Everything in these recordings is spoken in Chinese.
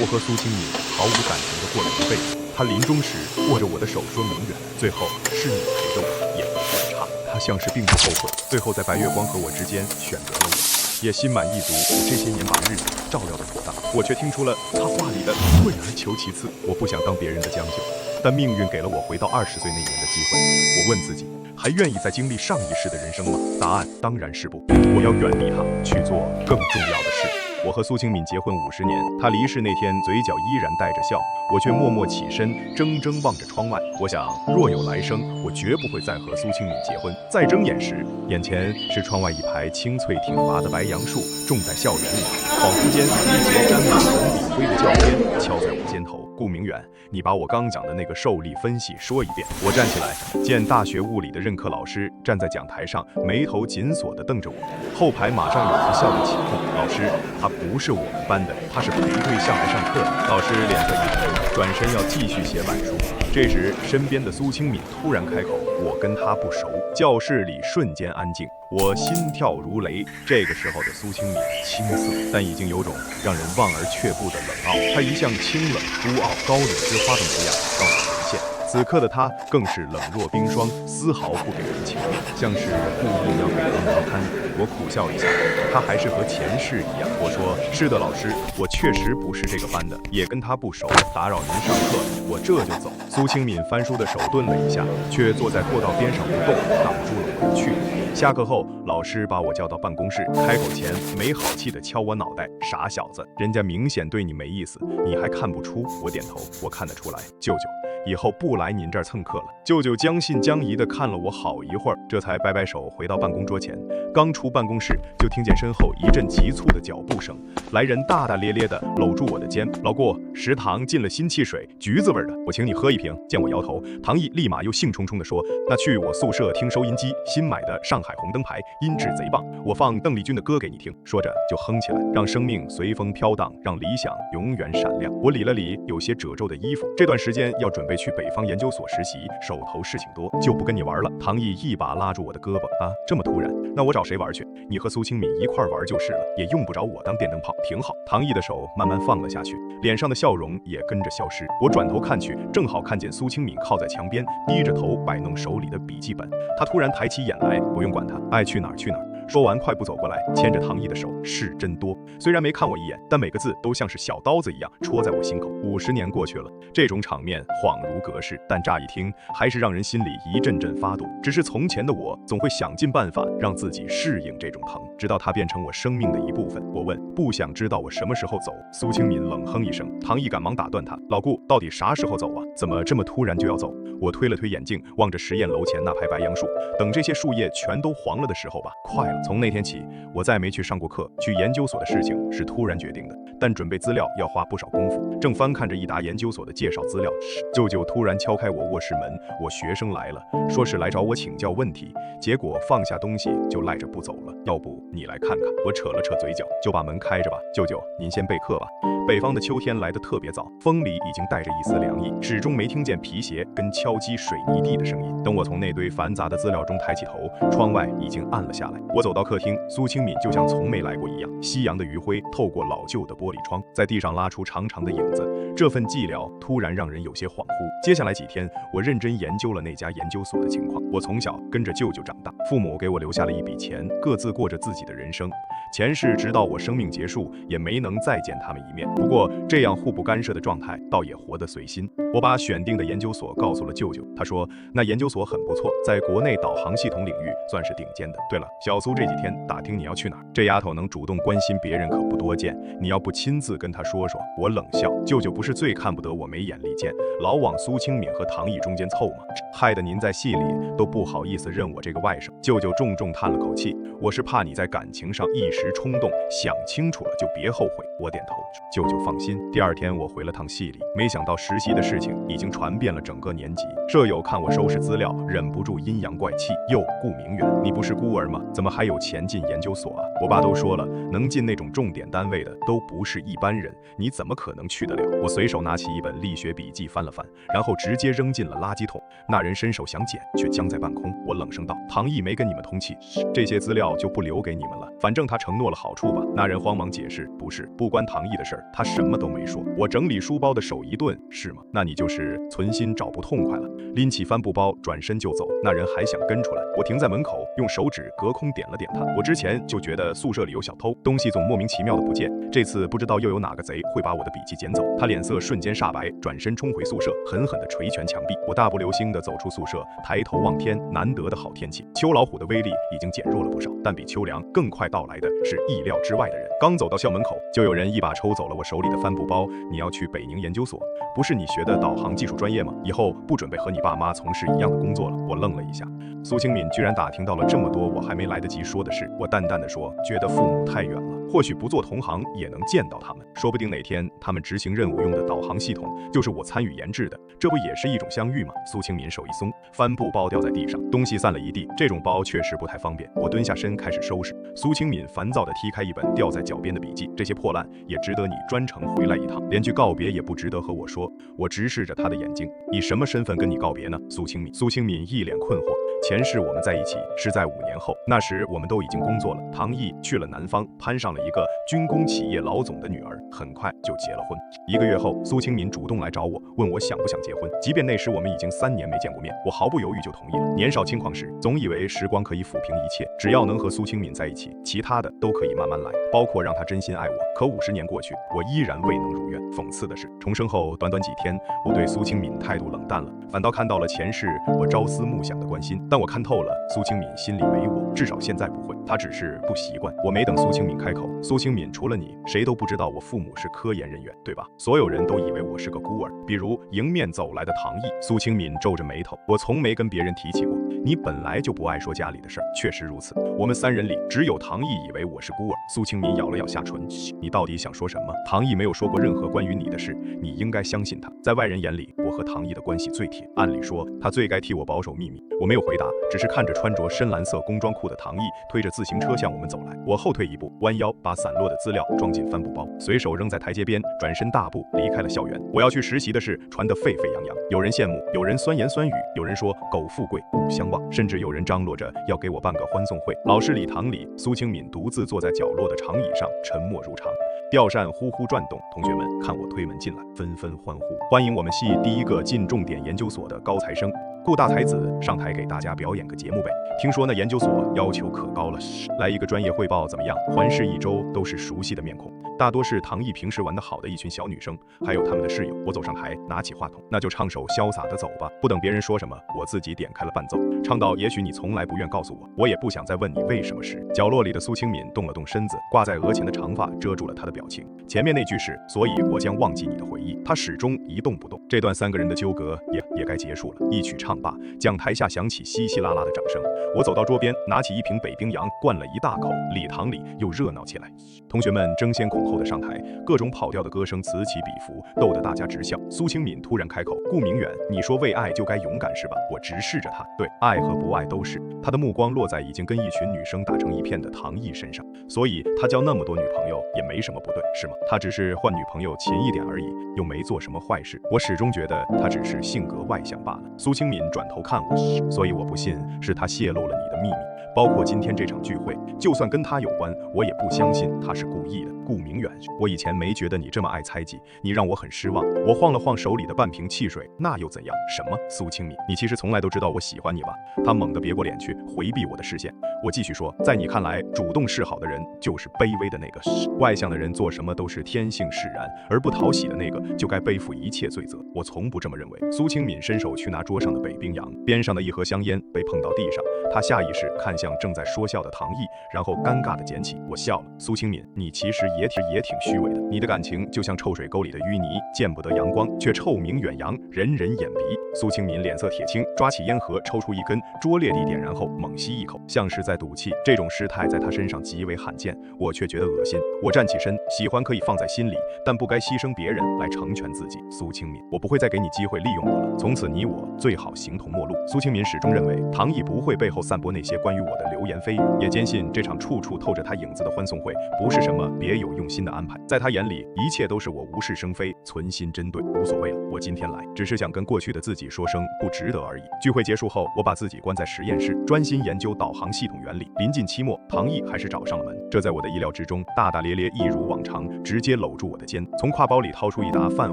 我和苏清敏毫无感情地过了一辈子。他临终时握着我的手说永远，最后是你陪着我，也不算差。他像是并不后悔，最后在白月光和我之间选择了我，也心满意足。我这些年把日子照料得妥当，我却听出了他话里的退而求其次。我不想当别人的将就，但命运给了我回到20岁那年的机会。我问自己，还愿意再经历上一世的人生吗？答案当然是不。我要远离他，去做更重要的事。我和苏清敏结婚50年，她离世那天嘴角依然带着笑，我却默默起身，怔怔望着窗外。我想，若有来生，我绝不会再和苏清敏结婚。再睁眼时，眼前是窗外一排青翠挺拔的白杨树，种在校园里。恍惚间，一节沾满粉笔灰的教鞭敲在我肩头。顾明远，你把我刚讲的那个受力分析说一遍。我站起来，见大学物理的任课老师站在讲台上，眉头紧锁地瞪着我。后排马上有人笑得起哄。老师，他不是我们班的，他是陪对象来上课的。老师脸色一沉，转身要继续写板书。这时，身边的苏清敏突然开口：“我跟他不熟。”教室里瞬间安静，我心跳如雷。这个时候的苏清敏青涩，但已经有种让人望而却步的冷傲。她一向清冷孤傲，高岭之花的模样让我沦陷。此刻的她更是冷若冰霜，丝毫不给人情面，像是故意要给人难堪。我苦笑一下，她还是和前世一样。我说：“是的，老师，我确实不是这个班的，也跟他不熟，打扰您上课，我这就走。”苏清敏翻书的手顿了一下，却坐在过道边上不动，挡住了我的去路。下课后，老师把我叫到办公室，开口前没好气地敲我脑袋：“傻小子，人家明显对你没意思，你还看不出？”我点头，我看得出来。舅舅，以后不来您这儿蹭课了。舅舅将信将疑地看了我好一会儿，这才摆摆手回到办公桌前。刚出办公室，就听见身后一阵急促的脚步声，来人大大咧咧地搂住我的肩：“老顾，食堂进了新汽水，橘子味的，我请你喝一瓶。”见我摇头，唐毅立马又兴冲冲地说：“那去我宿舍听收音机，新买的上海红灯牌，音质贼棒，我放邓丽君的歌给你听。”说着就哼起来：“让生命随风飘荡，让理想永远闪亮。”我理了理有些褶皱的衣服，这段时间要准备去北方研究所实习，手头事情多，就不跟你玩了。唐毅一把拉住我的胳膊：“啊，这么突然？那我找谁玩去？你和苏清敏一块玩就是了，也用不着我当电灯泡，挺好。”唐毅的手慢慢放了下去，脸上的笑容也跟着消失。我转头看去，正好看见苏清敏靠在墙边，低着头摆弄手里的笔记本。他突然抬起眼来：“不用管他，爱去哪儿去哪儿。”说完，快步走过来，牵着唐毅的手，是真多。虽然没看我一眼，但每个字都像是小刀子一样戳在我心口。50年过去了，这种场面恍如隔世，但乍一听还是让人心里一阵阵发堵。只是从前的我，总会想尽办法让自己适应这种疼，直到它变成我生命的一部分。我问：“不想知道我什么时候走？”苏清敏冷哼一声，唐毅赶忙打断他：“老顾，到底啥时候走啊？怎么这么突然就要走？”我推了推眼镜，望着实验楼前那排白杨树，等这些树叶全都黄了的时候吧，快了。从那天起，我再没去上过课。去研究所的事情是突然决定的，但准备资料要花不少功夫。正翻看着一沓研究所的介绍资料时，舅舅突然敲开我卧室门：“我学生来了，说是来找我请教问题。”结果放下东西就赖着不走了。要不你来看看？我扯了扯嘴角，就把门开着吧。舅舅，您先备课吧。北方的秋天来得特别早，风里已经带着一丝凉意，始终没听见皮鞋跟敲击水泥地的声音。等我从那堆繁杂的资料中抬起头，窗外已经暗了下来。我走到客厅，苏清敏就像从没来过一样。夕阳的余晖透过老旧的玻璃窗，在地上拉出长长的影子。这份寂寥突然让人有些恍惚。接下来几天，我认真研究了那家研究所的情况。我从小跟着舅舅长大，父母给我留下了一笔钱，各自过着自己的人生。前世直到我生命结束，也没能再见他们一面。不过这样互不干涉的状态，倒也活得随心。我把选定的研究所告诉了舅舅，他说那研究所很不错，在国内导航系统领域算是顶尖的。对了，小苏这几天打听你要去哪儿，这丫头能主动关心别人可不多见，你要不亲自跟她说说？我冷笑，舅舅不是最看不得我没眼力见，老往苏清敏和唐毅中间凑吗？害得您在戏里都不好意思认我这个外甥。舅舅重重叹了口气，我是怕你在感情上一时冲动，想清楚了就别后悔。我点头，舅舅放心。第二天我回了趟戏里，没想到实习的事事情已经传遍了整个年级，舍友看我收拾资料，忍不住阴阳怪气。哟，顾明远，你不是孤儿吗？怎么还有钱进研究所啊？我爸都说了，能进那种重点单位的都不是一般人，你怎么可能去得了？我随手拿起一本力学笔记翻了翻，然后直接扔进了垃圾桶。那人伸手想捡，却僵在半空。我冷声道：“唐毅没跟你们通气，这些资料就不留给你们了，反正他承诺了好处吧。”那人慌忙解释：“不是，不关唐毅的事儿，他什么都没说。”我整理书包的手一顿：“是吗？那你就是存心找不痛快了。”拎起帆布包转身就走，那人还想跟出来。我停在门口，用手指隔空点了点他。我之前就觉得宿舍里有小偷，东西总莫名其妙的不见，这次不知道又有哪个贼会把我的笔记捡走。他脸色瞬间煞白，转身冲回宿舍，狠狠地捶拳墙壁。我大步流星地走出宿舍，抬头望天，难得的好天气。秋老虎的威力已经减弱了不少，但比秋凉更快到来的是意料之外的人。刚走到校门口，就有人一把抽走了我手里的帆布包。你要去北宁研究所，不是你学的导航技术专业吗？以后不准备和你爸妈从事一样的工作了。我愣了一下，苏清敏居然打听到了这么多我还没来得及说的事。我淡淡的说，觉得父母太远了，或许不做同行也能见到他们，说不定哪天他们执行任务用的导航系统就是我参与研制的，这不也是一种相遇吗？苏清敏手一松，帆布包掉在地上，东西散了一地，这种包确实不太方便。我蹲下身开始收拾。苏清敏烦躁地踢开一本掉在脚边的笔记，这些破烂也值得你专程回来一趟，连句告别也不值得和我说。我直视着他的眼睛，以什么身份跟你告别呢？苏清敏一脸困惑。前世我们在一起是在5年后，那时我们都已经工作了。唐毅去了南方，攀上了一个军工企业老总的女儿，很快就结了婚。1个月后，苏清敏主动来找我，问我想不想结婚。即便那时我们已经3年没见过面，我毫不犹豫就同意了。年少轻狂时，总以为时光可以抚平一切，只要能和苏清敏在一起，其他的都可以慢慢来，包括让她真心爱我。可50年过去，我依然未能如愿。讽刺的是，重生后短短几天，我对苏清敏态度冷淡了，反倒看到了前世我朝思暮想的关心。但我看透了，苏清敏心里没我，至少现在不会，她只是不习惯。我没等苏清敏开口，苏清敏，除了你，谁都不知道我父母是科研人员，对吧？所有人都以为我是个孤儿，比如迎面走来的唐毅。苏清敏皱着眉头，我从没跟别人提起过，你本来就不爱说家里的事儿。确实如此，我们3人里只有唐毅以为我是孤儿。苏清敏咬了咬下唇，你到底想说什么？唐毅没有说过任何关于你的事，你应该相信他。在外人眼里，我和唐毅的关系最铁，按理说他最该替我保守秘密。我没有回答，只是看着穿着深蓝色工装裤的唐毅推着自行车向我们走来。我后退一步，弯腰把散落的资料装进帆布包，随手扔在台阶边，转身大步离开了校园。我要去实习的事传得沸沸扬扬，有人羡慕，有人酸言酸语，有人说苟富贵勿相忘，甚至有人张罗着要给我办个欢送会。老师礼堂里，苏清敏独自坐在角落的长椅上，沉默如常。吊扇呼呼转动，同学们看我推门进来，纷纷欢呼，欢迎我们系第1个进重点研究所的高材生顾大才子上台给大家表演个节目呗。听说那研究所要求可高了，来一个专业汇报怎么样？环视一周都是熟悉的面孔，大多是唐毅平时玩得好的一群小女生，还有他们的室友。我走上台，拿起话筒，那就唱首潇洒的走吧。不等别人说什么，我自己点开了伴奏，唱到也许你从来不愿告诉我，我也不想再问你为什么时。角落里的苏清敏动了动身子，挂在额前的长发遮住了她的表情。前面那句是所以我将忘记你的回忆，她始终一动不动。这段3个人的纠葛也该结束了。一曲唱罢，讲台下响起稀稀拉拉的掌声。我走到桌边，拿起一瓶北冰洋，灌了一大口，礼堂里又热闹起来。同学们争先恐后的上台，各种跑调的歌声此起彼伏，逗得大家直笑。苏清敏突然开口，顾明远，你说为爱就该勇敢是吧？我直视着他，对，爱和不爱都是。他的目光落在已经跟一群女生打成一片的唐毅身上，所以他交那么多女朋友也没什么不对，是吗？他只是换女朋友勤一点而已，又没做什么坏事。我始终觉得他只是性格外向罢了。苏清敏转头看我，所以我不信是他泄露了你的秘密，包括今天这场聚会，就算跟他有关，我也不相信他是故意的。顾明远，我以前没觉得你这么爱猜忌，你让我很失望。我晃了晃手里的半瓶汽水，那又怎样？什么？苏清敏，你其实从来都知道我喜欢你吧？他猛地别过脸去，回避我的视线。我继续说，在你看来，主动示好的人就是卑微的那个，外向的人做什么都是天性使然，而不讨喜的那个就该背负一切罪责。我从不这么认为。苏清敏伸手去拿桌上的北冰洋，边上的一盒香烟被碰到地上，他下意识看向正在说笑的唐毅，然后尴尬地捡起。我笑了。苏清敏，你其实也挺虚伪的。你的感情就像臭水沟里的淤泥，见不得阳光，却臭名远扬，人人眼鼻。苏清敏脸色铁青，抓起烟盒，抽出一根，拙劣地点燃后猛吸一口，像是在赌气。这种失态在他身上极为罕见，我却觉得恶心。我站起身，喜欢可以放在心里，但不该牺牲别人来成全自己。苏清敏，我不会再给你机会利用我了，从此你我最好形同陌路。苏清敏始终认为唐毅不会背后散播那些关于我的流言蜚语，也坚信这场处处透着他影子的欢送会不是什么别有用心的安排。在他眼里，一切都是我无事生非，存心针对。无所谓了，我今天来只是想跟过去的自己说声不值得而已。聚会结束后，我把自己关在实验室，专心研究导航系统原理。临近期末，唐毅还是找上了门，这在我的意料之中，大大咧咧一如往常，直接搂住我的肩，从挎包里掏出一沓泛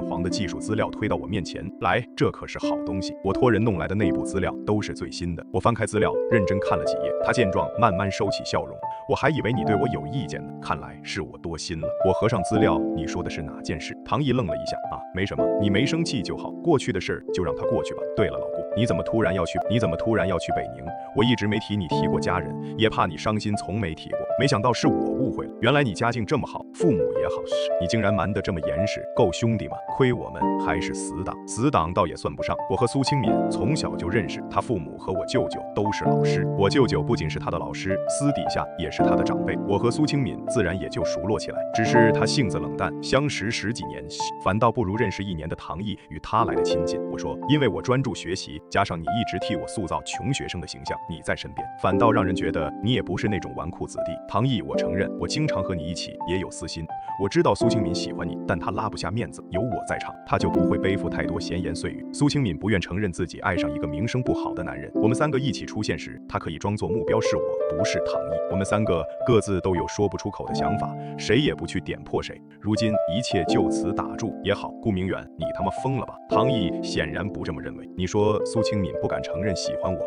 黄的技术资料推到我面前来，这可是好东西，我托人弄来的内部资料都是最新的。我翻开资料，认真看了几页，他见状慢慢收起笑容，我还以为你对我有意见呢，看来是我多心了。我合上资料，你说的是哪件事？唐毅愣了一下，没什么，你没生气就好，过去的事就让它过去吧。对了，老顾，你怎么突然要去北宁？我一直没提你提过家人，也怕你伤心，从没提过。没想到是我误会了，原来你家境这么好，父母也好，你竟然瞒得这么严实，够兄弟吗？亏我们还是死党，死党倒也算不上。我和苏清敏从小就认识，他父母和我舅舅都是老师，我舅舅不仅是他的老师，私底下也是他的长辈，我和苏清敏自然也就熟络起来。只是他性子冷淡，相识10几年，反倒不如认识1年的唐毅与他来的亲近。我说，因为我专注学习，加上你一直替我塑造穷学生的形象，你在身边反倒让人觉得你也不是那种纨绔子弟。唐毅，我承认我经常和你一起也有私心，我知道苏清敏喜欢你，但他拉不下面子，有我在场，他就不会背负太多闲言碎语。苏清敏不愿承认自己爱上一个名声不好的男人，我们3个一起出现时，他可以装作目标是我，不是唐毅。我们3个各自都有说不出口的想法，谁也不去点破谁。如今一切就此打住也好。顾明远，你他妈疯了吧？唐毅显然不这么认为。你说苏清敏不敢承认喜欢我，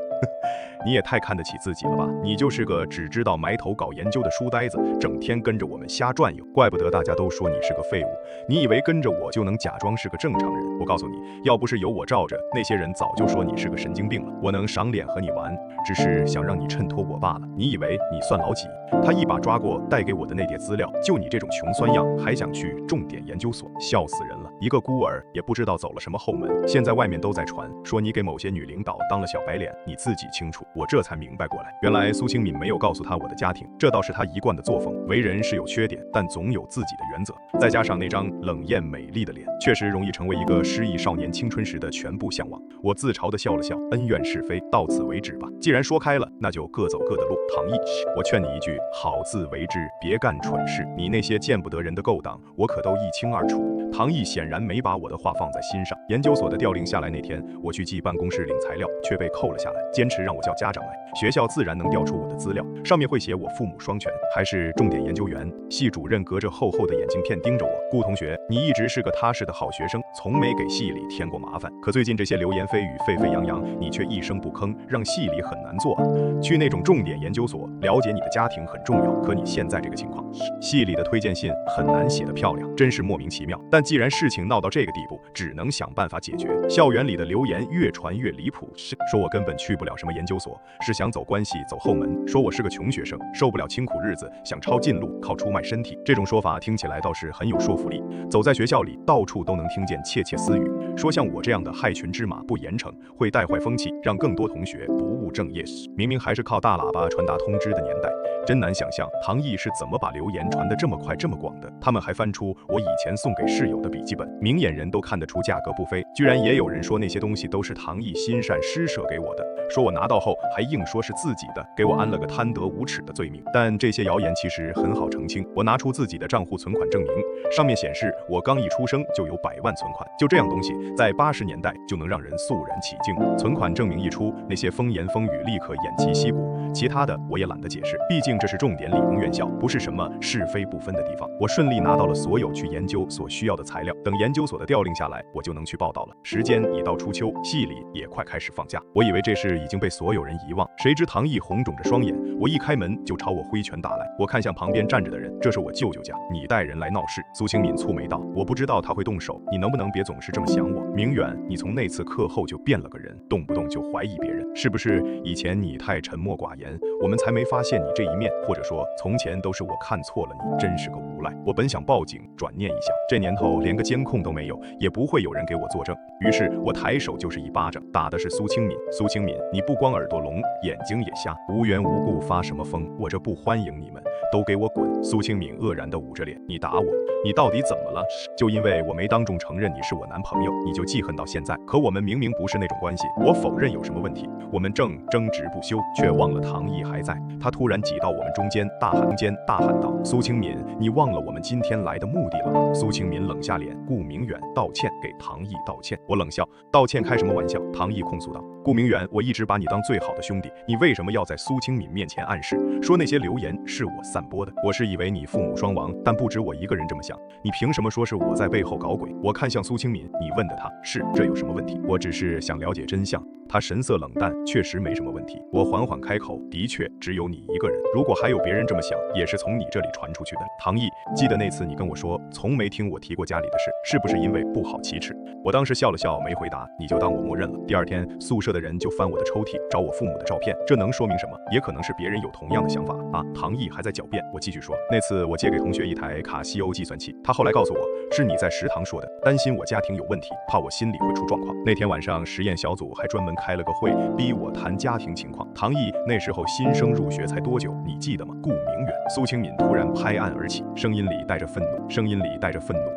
你也太看得起自己了吧？你就是个只知道埋头搞研究的书呆子，整天跟着我们瞎转悠，怪不得大家都说你是个废物。你以为跟着我就能假装是个正常人？我告诉你，要不是有我罩着，那些人早就说你是个神经病了。我能赏脸和你玩，只是想让你衬托我罢了。你以为你算老几？他一把抓过带给我的那叠资料，就你这种穷酸样，还想去重点研究所，笑死人了。一个孤儿也不知道走了什么后门，现在外面都在传说你给某些女领导当了小白脸，你自己清楚。我这才明白过来，原来苏清敏没有告诉他我的家庭，这倒是他一贯的作风。为人是有缺点，但总有自己的原则。再加上那张冷艳美丽的脸，确实容易成为一个失意少年青春时的全部向往。我自嘲地笑了笑，恩怨是非到此为止吧。既然说开了，那就各走各的路。唐毅，我劝你一句，好自为之，别干蠢事。你那些见不得人的勾当，我可都一清二楚。唐毅显然没把我的话放在心上。研究所的调令下来那天，我去记办公室领材料，却被扣了下来，坚持让我叫家长来。学校自然能调出我的资料，上面会写我父母双全，还是重点研究员。系主任隔着厚厚的眼镜片盯着我，顾同学，你一直是个踏实的好学生，从没给系里添过麻烦。可最近这些流言蜚语沸沸扬扬，你却一声不吭，让系里很难做啊。去那种重点研究所，了解你的家庭很重要，可你现在这个情况，系里的推荐信很难写得漂亮，真是莫名其妙。但既然事情闹到这个地步，只能想办法解决。校园里的流言越传越离谱，说我根本去不了什么研究所，是想走关系走后门，说我是个穷学生，受不了清苦日子，想抄近路，靠出卖身体。这种说法听起来倒是很有说服力，走在学校里到处都能听见窃窃私语，说像我这样的害群之马不严惩，会带坏风气，让更多同学不务正业。明明还是靠大喇叭传达通知的年代，真难想象唐毅是怎么把流言传得这么快这么广的。他们还翻出我以前送给室友的笔记本，明眼人都看得出价格不菲，居然也有人说那些东西都是唐毅心善施舍给我的，说我拿到后还硬说是自己的，给我安了个贪得无耻的罪名。但这些谣言其实很好澄清，我拿出自己的账户存款证明，上面显示我刚一出生就有100万存款，就这样东西在80年代就能让人肃然起敬。存款证明一出，那些风言风语立刻偃旗息鼓，其他的我也懒得解释，毕竟这是重点理工院校，不是什么是非不分的地方。我顺利拿到了所有去研究所需要的材料，等研究所的调令下来，我就能去报道了。时间已到初秋，系里也快开始放假，我以为这事已经被所有人遗忘，谁知唐毅红肿着双眼，我一开门就朝我挥拳打来。我看向旁边站着的人，这是我舅舅家，你带人来闹事。苏清敏蹙眉道，我不知道他会动手，你能不能别总是这么想我？明远，你从那次课后就变了个人，动不动就怀疑别人，是不是以前你太沉默寡言，我们才没发现你这一面？或者说从前都是我看错了你，真是个无无赖。我本想报警，转念一想，这年头连个监控都没有，也不会有人给我作证。于是我抬手就是一巴掌，打的是苏清敏。苏清敏，你不光耳朵聋，眼睛也瞎，无缘无故发什么疯？我这不欢迎你们，都给我滚！苏清敏愕然地捂着脸，你打我，你到底怎么了？就因为我没当众承认你是我男朋友，你就记恨到现在？可我们明明不是那种关系，我否认有什么问题，我们正争执不休，却忘了唐毅还在。他突然挤到我们中间，大喊道：苏清敏，你忘了我们今天来的目的了吗？苏清敏冷下脸，顾明远道歉，给唐毅道歉。我冷笑，道歉开什么玩笑？唐毅控诉道，顾明远，我一直把你当最好的兄弟，你为什么要在苏清敏面前暗示说那些流言是我散播的？我是以为你父母双亡，但不止我一个人这么想，你凭什么说是我在背后搞鬼？我看向苏清敏，你问的他是，这有什么问题？我只是想了解真相。他神色冷淡，确实没什么问题。我缓缓开口，的确只有你一个人，如果还有别人这么想，也是从你这里传出去的。唐毅，记得那次你跟我说从没听我提过家里的事，是不是因为不好启齿？我当时笑了笑，没回答，你就当我默认了。第二天宿舍的人就翻我的抽屉找我父母的照片，这能说明什么？也可能是别人有同样的想法啊。唐毅还在狡辩。我继续说，那次我借给同学一台卡西欧计算器，他后来告诉我是你在食堂说的，担心我家庭有问题，怕我心里会出状况。那天晚上实验小组还专门开了个会，逼我谈家庭情况。唐毅，那时候新生入学才多久，你记得吗？顾明远。苏清敏突然拍案而起，声音里带着愤怒。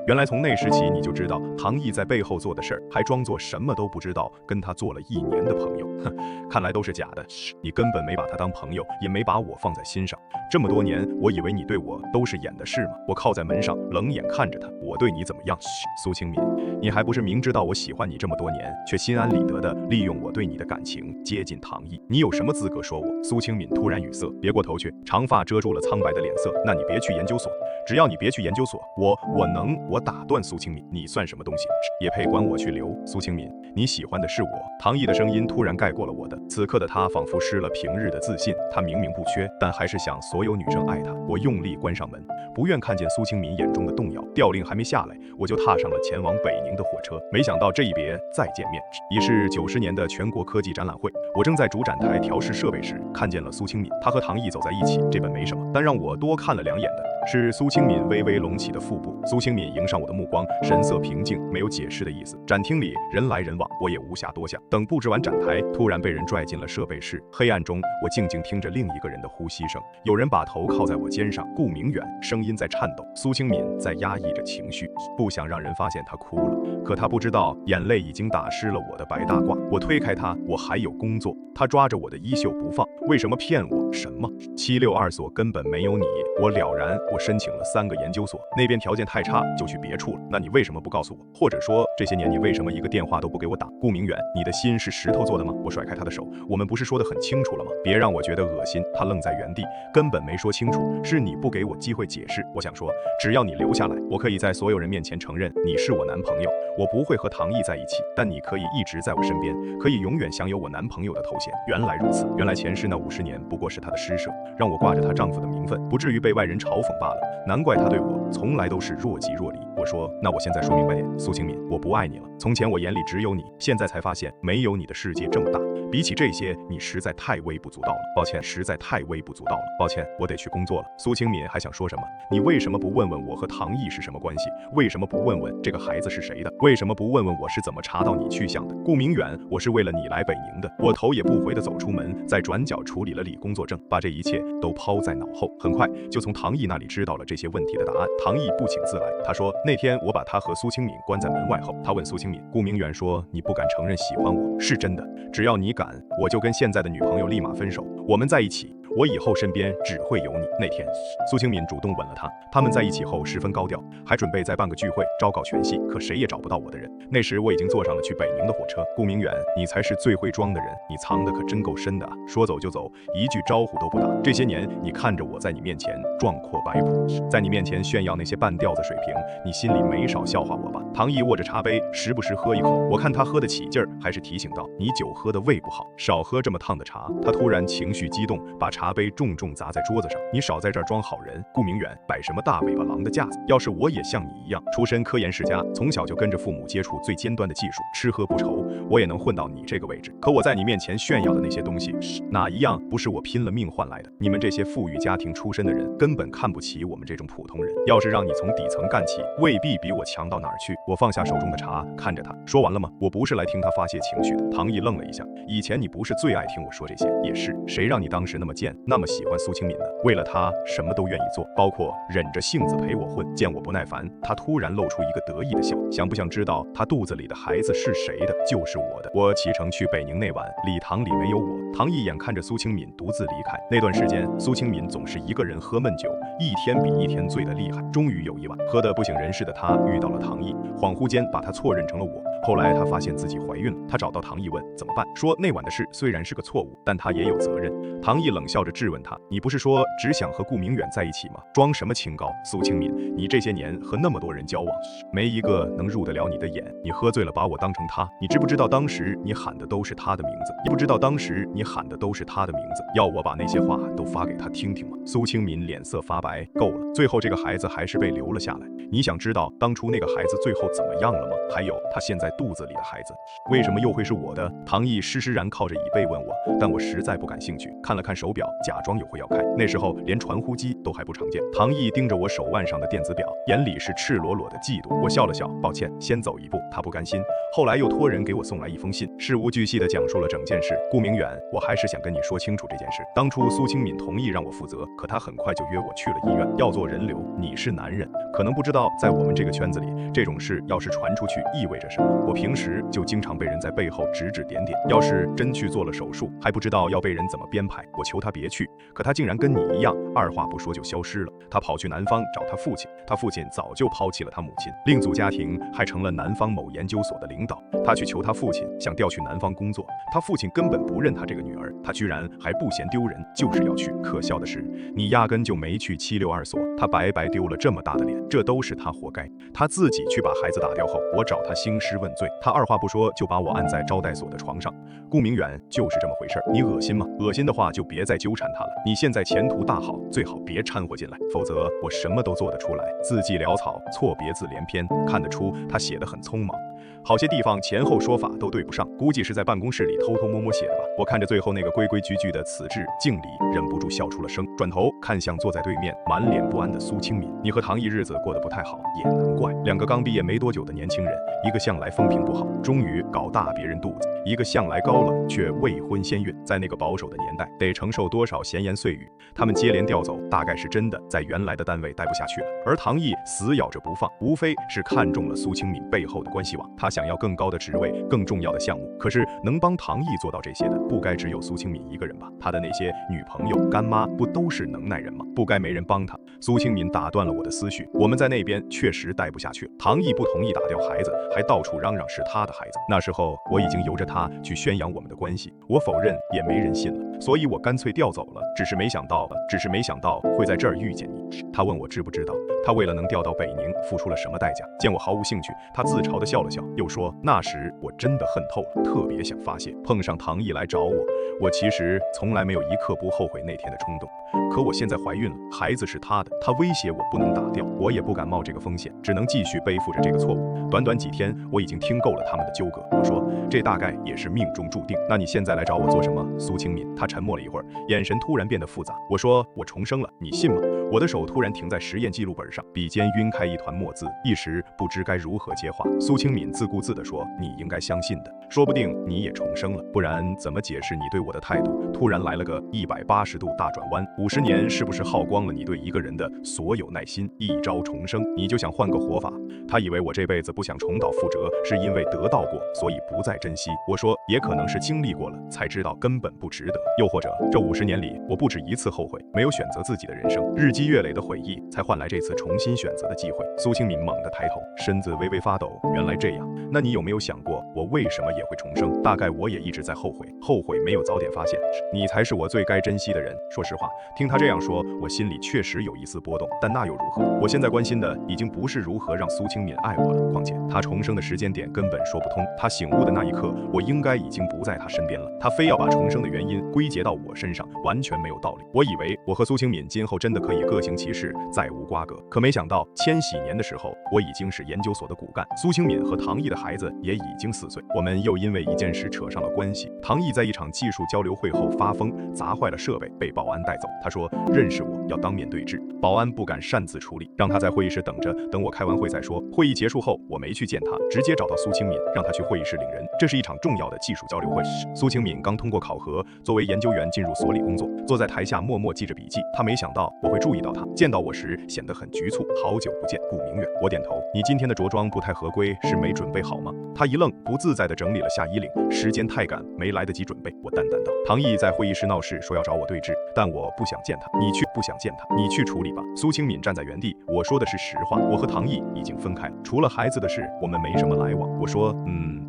原来从那时起你就知道唐毅在背后做的事儿，还装作什么都不知道，跟他做了1年的朋友。哼，看来都是假的。你根本没把他当朋友，也没把我放在心上。这么多年，我以为你对我都是演的是吗？我靠在门上，冷眼看着他，我对你怎么样？苏清敏，你还不是明知道我喜欢你这么多年，却心安理得的利用我对你的感情接近唐毅，你有什么资格说我？苏清敏突然语塞，别过头去，长发遮住了苍白的脸色。那你别去研究所，只要你别去研究所，我打断苏清敏，你算什么东西？也配管我去留？苏清敏，你喜欢的是我。唐毅的声音突然盖过了我的，此刻的他仿佛失了平日的自信，他明明不缺，但还是想所有女生爱他。我用力关上门，不愿看见苏清敏眼中的动摇。调令还没下来，我就踏上了前往北宁的火车。没想到这一别再见面，已是90年的全国科技展览会。我正在主展台调试设备时，看见了苏清敏，她和唐毅走在一起。这本没什么，但让我多看了2眼的是苏清敏微微隆起的腹部。苏清敏迎上我的目光，神色平静，没有解释的意思。展厅里人来人往，我也无暇多想。等布置完展台，突然被人拽进了设备室。黑暗中，我静静听着另一个人的呼吸声，有人把头靠在我肩上。顾明远，声音在颤抖。苏清敏在压抑着情绪，不想让人发现她哭了，可她不知道，眼泪已经打湿了我的白大褂。我推开她，我还有工作。她抓着我的衣袖不放，为什么骗我？什么762所根本没有你？我了然，我申请了3个研究所，那边条件太差，就去别处了。那你为什么不告诉我？或者说这些年你为什么一个电话都不给我打？顾明远，你的心是石头做的吗？我甩开他的手，我们不是说得很清楚了吗？别让我觉得恶心。他愣在原地，根本没说清楚，是你不给我机会解释。我想说，只要你留下来，我可以在所有人面前承认你是我男朋友，我不会和唐毅在一起，但你可以一直在我身边，可以永远享有我男朋友的头衔。原来如此，原来前世那50年不过是她的施舍，让我挂着她丈夫的名分，不至于被外人嘲讽罢了。难怪她对我从来都是若即若离。我说，那我现在说明白点，苏清敏，我不爱你了。从前我眼里只有你，现在才发现没有你的世界这么大。比起这些，你实在太微不足道了。抱歉，实在太微不足道了。抱歉，我得去工作了。苏清敏还想说什么？你为什么不问问我和唐毅是什么关系？为什么不问问这个孩子是谁的？为什么不问问我是怎么查到你去向的？顾明远，我是为了你来北宁的。我头也不回地走出门，在转角处理了李工作证，把这一切都抛在脑后。很快就从唐毅那里知道了这些问题的答案。唐毅不请自来，他说那天我把他和苏清敏关在门外后，他问苏清敏，顾明远说你不敢承认喜欢我，是真的，只要你敢，我就跟现在的女朋友立马分手，我们在一起，我以后身边只会有你。那天苏清敏主动吻了他，他们在一起后十分高调，还准备再办个聚会昭告全系，可谁也找不到我的人。那时我已经坐上了去北宁的火车。顾明远，你才是最会装的人，你藏的可真够深的啊，说走就走，一句招呼都不打。这些年你看着我在你面前壮阔摆谱，在你面前炫耀那些半吊子水平，你心里没少笑话我吧？唐毅握着茶杯，时不时喝一口，我看他喝得起劲儿，还是提醒道，你酒喝的胃不好，少喝这么烫的茶。他突然情绪激动，把茶杯重重砸在桌子上，你少在这儿装好人。顾明远，摆什么大尾巴狼的架子？要是我也像你一样，出身科研世家，从小就跟着父母接触最尖端的技术，吃喝不愁，我也能混到你这个位置。可我在你面前炫耀的那些东西，哪一样不是我拼了命换来的？你们这些富裕家庭出身的人，根本看不起我们这种普通人。要是让你从底层干起，未必比我强到哪儿去。我放下手中的茶，看着他，说完了吗？我不是来听他发泄情绪的。唐毅愣了一下，以前你不是最爱听我说这些？也是，谁让你当时那么贱，那么喜欢苏清敏呢？为了他，什么都愿意做，包括忍着性子陪我混。见我不耐烦，他突然露出一个得意的笑。想不想知道他肚子里的孩子是谁的？就是我的。我启程去北宁那晚，礼堂里没有我。唐毅眼看着苏清敏独自离开，那段时间，苏清敏总是一个人喝闷酒，一天比一天醉得厉害。终于有一晚，喝得不省人事的他遇到了唐毅，恍惚间把他错认成了我。后来他发现自己怀孕了，他找到唐毅问怎么办，说那晚的事虽然是个错误，但他也有责任。唐毅冷笑着质问他，你不是说只想和顾明远在一起吗？装什么清高？苏清敏，你这些年和那么多人交往，没一个能入得了你的眼。你喝醉了把我当成他，你知不知道当时你喊的都是他的名字？你不知道当时你喊的都是他的名字？要我把那些话都发给他听听吗？苏清敏脸色发白，够了，最后这个孩子还是被留了下来。你想知道当初那个孩子最后怎么样了吗？还有他现在肚子里的孩子为什么又会是我的？唐毅施施然靠着椅背问我，但我实在不感兴趣，看了看手表，假装有会要开。那时候连传呼机都还不常见。唐毅盯着我手腕上的电子表，眼里是赤裸裸的嫉妒。我笑了笑，抱歉，先走一步。他不甘心，后来又托人给我送来一封信，事无巨细地讲述了整件事。顾明远，我还是想跟你说清楚这件事。当初苏清敏同意让我负责，可他很快就约我去了医院，要做人流。你是男人，可能不知道，在我们这个圈子里，这种事要是传出去意味着什么。我平时就经常被人在背后指指点点，要是真去做了手术，还不知道要被人怎么编排。我求他别去，可他竟然跟你一样，二话不说就消失了。他跑去南方找他父亲，他父亲早就抛弃了他母亲，另组家庭，还成了南方某研究所的领导。他去求他父亲，想调去南方工作，他父亲根本不认他这个女儿，他居然还不嫌丢人，就是要去。可笑的是，你压根就没去762所，他白白丢了这么大的脸，这都是他活该。他自己去把孩子打掉后，我找他兴师问罪，他二话不说就把我按在招待所的床上。顾明远就是这么回事，你恶心吗？恶心的话就别再纠缠他了。你现在前途大好，最好别掺和进来，否则我什么都做得出来。字迹潦草，错别字连篇，看得出他写得很匆忙。好些地方前后说法都对不上，估计是在办公室里偷偷摸摸写的吧。我看着最后那个规规矩矩的此致敬礼，忍不住笑出了声，转头看向坐在对面满脸不安的苏清敏。你和唐毅日子过得不太好，也难怪。两个刚毕业没多久的年轻人，一个向来风评不好，终于搞大别人肚子，一个向来高冷却未婚先孕，在那个保守的年代，得承受多少闲言碎语。他们接连调走，大概是真的在原来的单位待不下去了。而唐毅死咬着不放，无非是看中了苏清敏背后的关系网，他想要更高的职位，更重要的项目。可是能帮唐毅做到这些的，不该只有苏清敏一个人吧？他的那些女朋友、干妈不都是能耐人吗？不该没人帮他。苏清敏打断了我的思绪，我们在那边确实待不下去了。唐毅不同意打掉孩子，还到处嚷嚷是他的孩子。那时候我已经由着他去宣扬我们的关系，我否认也没人信了，所以我干脆调走了。只是没想到会在这儿遇见你。他问我知不知道他为了能调到北宁付出了什么代价。见我毫无兴趣，他自嘲地笑了笑，又说那时我真的恨透了，特别想发泄。碰上唐毅来找我，我其实从来没有一刻不后悔那天的冲动。可我现在怀孕了，孩子是他的，他威胁我不能打掉，我也不敢冒这个风险，只能继续背负着这个错误。短短几天，我已经听够了他们的纠葛。我说这大概也是命中注定。那你现在来找我做什么？苏清敏他沉默了一会儿，眼神突然变得复杂。我说我重生了，你信吗？我的手突然停在实验记录本上，笔尖晕开一团墨字，一时不知该如何接话。苏清敏自顾自地说，你应该相信的，说不定你也重生了，不然怎么解释你对我的态度突然来了个180度大转弯？50年是不是耗光了你对一个人的所有耐心？一朝重生，你就想换个活法？他以为我这辈子不想重蹈覆辙，是因为得到过，所以不再珍惜。我说也可能是经历过了，才知道根本不值得。又或者这50年里，我不止一次后悔没有选择自己的人生，日积月累的回忆才换来这次重新选择的机会。苏清敏猛地抬头，身子微微发抖。原来这样，那你有没有想过我为什么也会重生？大概我也一直在后悔没有早点发现。你才是我最该珍惜的人。说实话，听他这样说，我心里确实有一丝波动，但那又如何？我现在关心的已经不是如何让苏清敏爱我了，况且他重生的时间点根本说不通。他醒悟的那一刻，我应该已经不在他身边了。他非要把重生的原因归结到我身上，完全没有道理。我以为我和苏清敏今后真的可以各行其事，再无瓜葛，可没想到千禧年的时候，我已经是研究所的骨干，苏清敏和唐毅的孩子也已经4 4岁。我们又因为一件事扯上了关系。唐毅在一场技术交流会后发疯，砸坏了设备，被保安带走。他说认识我要当面对质，保安不敢擅自处理，让他在会议室等着，等我开完会再说。会议结束后，我没去见他，直接找到苏清敏，让他去会议室领人。这是一场重要的技术交流会。苏清敏刚通过考核，作为研究员进入所里工作，坐在台下默默记着笔记。他没想到我会注意到他，见到我时显得很局促。好久不见，顾明远。我点头。你今天的着装不太合规，是没准备好吗？他一愣，不自在地整理了下衣领。时间太赶，没来得及准备。我淡淡道。唐毅在会议室闹事，说要找我对质，但我不想见他。你去，不想见他，你去处理吧。苏清敏站在原地。我说的是实话，我和唐毅已经分开了，除了孩子的事，我们没什么来往。我说，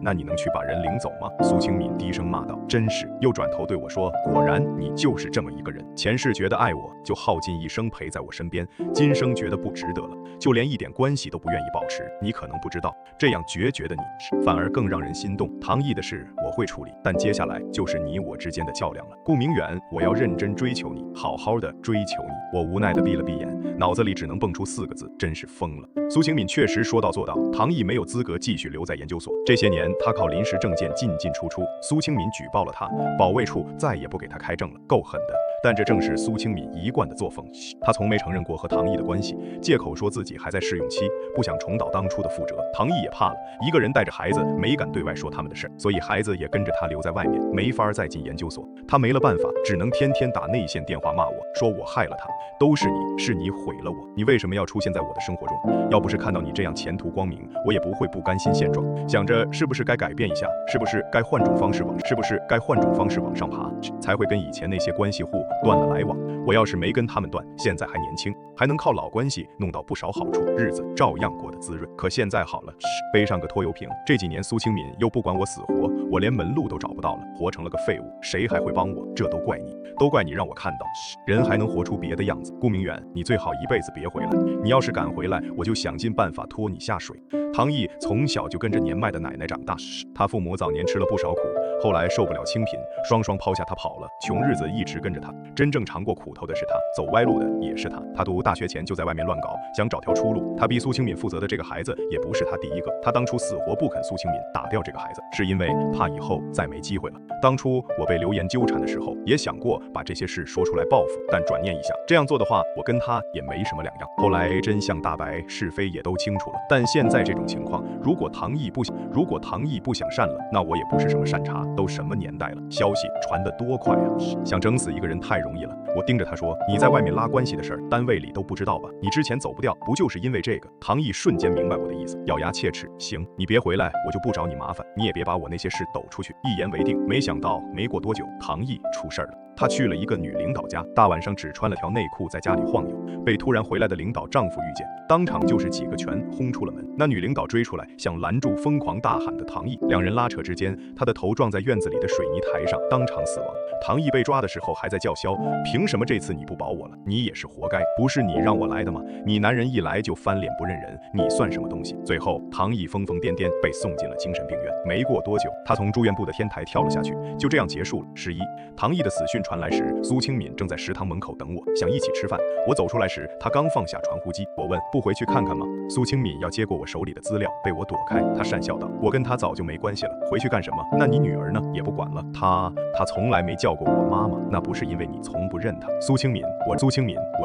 那你能去把人领走吗？苏清敏低声骂道，真是。又转头对我说，果然你就是这么一个人，前世觉得爱我，就耗尽一生陪在我身边，今生觉得不值得了，就连一点关系都不愿意保持。你可能不知道，这样决绝的你，反而更让人心动。唐毅的事我会处理，但接下来就是你我之间的较量了。顾明远，我要认真追求你，好好的追求你。我无奈地闭了闭眼，脑子里只能蹦出4个字，真是疯了。苏清敏确实说到做到，唐毅没有资格继续留在研究所。这些年他靠临时证件进进出出，苏清敏举报了他，保卫处再也不给他开证了，够狠的。但这正是苏清敏一贯的作风，他从没承认过和唐毅的关系，借口说自己还在试用期，不想重蹈当初的覆辙。唐毅也怕了，一个人带着孩子，没敢对外说他们的事，所以孩子也跟着他留在外面，没法再进研究所。他没了办法，只能天天打内线电话骂我，说我害了他，都是你，是你毁了我，你为什么要出现在我的生活中？要不是看到你这样前途光明，我也不会不甘心现状，想着是不是该改变一下，是不是该换种方式往上爬，才会跟以前那些关系户断了来往。我要是没跟他们断，现在还年轻，还能靠老关系弄到不少好处，日子照样过得滋润。可现在好了，背上个拖油瓶。这几年苏清敏又不管我死活，我连门路都找不到了，活成了个废物，谁还会帮我？这都怪你，都怪你让我看到人还能活出别的样子。顾明远，你最好一辈子别回来，你要是敢回来，我就想尽办法拖你下水。唐毅从小就跟着年迈的奶奶长大，他父母早年吃了不少苦，后来受不了清贫，双双抛下他跑了，穷日子一直跟着他。真正尝过苦头的是他，走歪路的也是他。他读大学前就在外面乱搞，想找条出路。他逼苏清敏负责的这个孩子也不是他第一个，他当初死活不肯苏清敏打掉这个孩子，是因为怕以后再没机会了。当初我被流言纠缠的时候，也想过把这些事说出来报复，但转念一想，这样做的话，我跟他也没什么两样。后来真相大白，是非也都清楚了。但现在这种情况，如果唐毅不想善了，那我也不是什么善茬。都什么年代了，消息传得多快啊！想整死一个人太容易了。我盯着他说，你在外面拉关系的事儿，单位里都不知道吧？你之前走不掉，不就是因为这个？唐毅瞬间明白我的意思，咬牙切齿，行，你别回来，我就不找你麻烦，你也别把我那些事抖出去。一言为定。没想到没过多久，唐毅出事儿了。他去了一个女领导家，大晚上只穿了条内裤在家里晃悠，被突然回来的领导丈夫遇见，当场就是几个拳轰出了门。那女领导追出来，想拦住疯狂大喊的唐毅，两人拉扯之间，他的头撞在院子里的水泥台上，当场死亡。唐毅被抓的时候还在叫嚣，凭什么这次你不保我了？你也是活该，不是你让我来的吗？你男人一来就翻脸不认人，你算什么东西？最后唐毅疯疯癫癫被送进了精神病院，没过多久，他从住院部的天台跳了下去，就这样结束了。11，唐毅的死讯传来时，苏清敏正在食堂门口等我，想一起吃饭。我走出来时，他刚放下传呼机。我问，不回去看看吗？苏清敏要接过我手里的资料，被我躲开。他讪笑道，我跟他早就没关系了，回去干什么？那你女儿呢？也不管了。她从来没叫过我妈妈，那不是因为你从不认她。苏清敏，我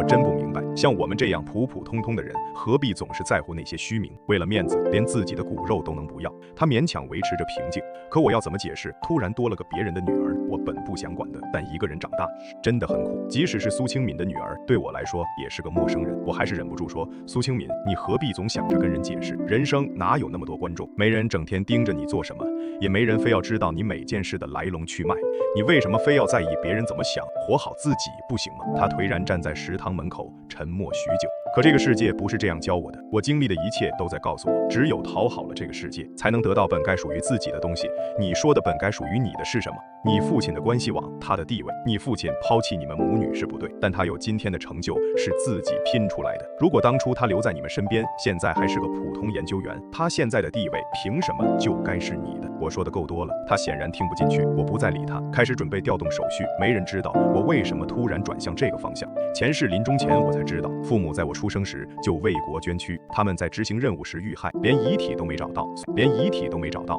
真不明白，像我们这样普普通通的人，何必总是在乎那些虚名？为了面子，连自己的骨肉都能不要。他勉强维持着平静，可我要怎么解释？突然多了个别人的女儿，我本不想管的，但一个人长大真的很苦。即使是苏清敏的女儿，对我来说也是个陌生人。我还是忍不住说，苏清敏，你何必总想着跟人解释？人生哪有那么多观众？没人整天盯着你做什么，也没人非要知道你每件事的来龙去脉。你为什么非要在意别人怎么想？活好自己不行吗？他颓然站在食堂门口，沉默许久。可这个世界不是这样教我的，我经历的一切都在告诉我，只有讨好了这个世界，才能得到本该属于自己的东西。你说的本该属于你的是什么？你父亲的关系网，他的地位，你父亲抛弃你们母女是不对，但他有今天的成就是自己拼出来的。如果当初他留在你们身边，现在还是个普通研究员，他现在的地位凭什么就该是你的？我说的够多了，他显然听不进去，我不再理他，开始准备调动手续。没人知道我为什么突然转向这个方向。前世临终前我才知道，父母在我出生时就为国捐躯，他们在执行任务时遇害，连遗体都没找到，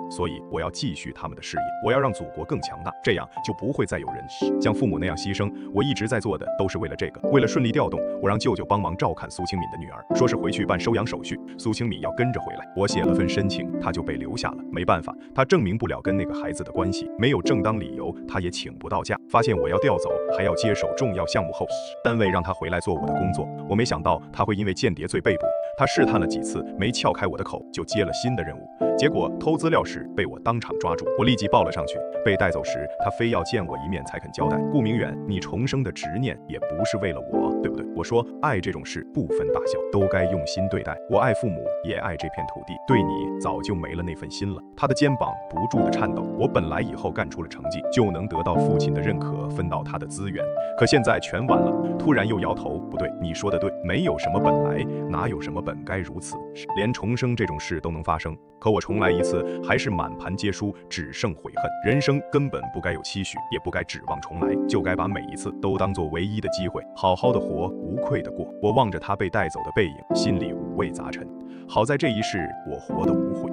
所以我要继续他们的事业，我要让祖国更强大，这样就不会再有人像父母那样牺牲。我一直在做的都是为了这个，为了顺利调动，我让舅舅帮忙照看苏清敏的女儿，说是回去办收养手续，苏清敏要跟着回来。我写了份申请，他就被留下了。没办法，他证明不了跟那个孩子的关系，没有正当理由，他也请不到假。发现我要调走，还要接手重要项目后，单位让他回来做我的工作。我没想到他会因为间谍罪被捕，他试探了几次，没撬开我的口，就接了新的任务。结果偷资料时被我当场抓住，我立即报了上去。被带走时，他非要见我一面才肯交代。顾明远，你重生的执念也不是为了我，对不对？我说，爱这种事不分大小，都该用心对待。我爱父母，也爱这片土地，对你早就没了那份心了。他的肩膀不住的颤抖。我本来以后干出了成绩，就能得到父亲的认可，分到他的资源，可现在全完了。突然又摇头，不对，你说的对，没有什么本来，哪有什么本该如此？连重生这种事都能发生，可我重来一次，还是满盘皆输，只剩悔恨。人生根本不该有期许，也不该指望重来，就该把每一次都当作唯一的机会，好好的活，无愧的过。我望着他被带走的背影，心里五味杂陈。好在这一世我活得无悔。